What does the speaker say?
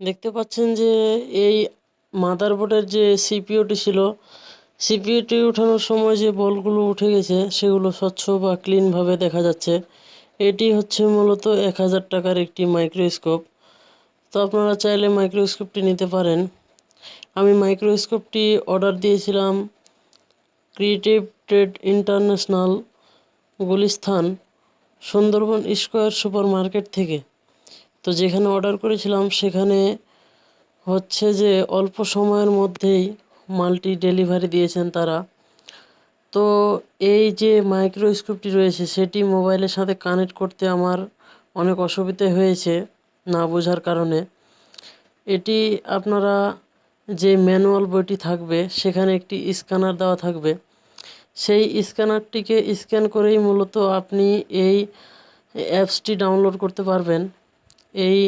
দেখতে পাচ্ছেন যে এই মাদারবোর্ডের যে সিপিইউটি ছিল, সিপিইউটি ওঠানোর সময় যে বলগুলো উঠে গেছে সেগুলো স্বচ্ছ বা ক্লিনভাবে দেখা যাচ্ছে। এটি হচ্ছে মূলত 1000 টাকার একটি মাইক্রোস্কোপ। তো আপনারা চাইলে মাইক্রোস্কোপটি নিতে পারেন। আমি মাইক্রোস্কোপটি অর্ডার দিয়েছিলাম creative trade international, Gulistan, Sundarban square super market থেকে। তো যেখানে অর্ডার করেছিলাম সেখানে হচ্ছে যে অল্প সময়ের মধ্যেই মালটি ডেলিভারি দিয়েছেন তারা। তো এই যে মাইক্রোস্কোপটি রয়েছে সেটি মোবাইলের সাথে কানেক্ট করতে আমার অনেক অসুবিধে হয়েছে না বোঝার কারণে। এটি আপনারা যে ম্যানুয়াল বইটি থাকবে সেখানে একটি স্ক্যানার দেওয়া থাকবে। সেই স্ক্যানারটিকে স্ক্যান করেই মূলত আপনি এই অ্যাপসটি ডাউনলোড করতে পারবেন। এই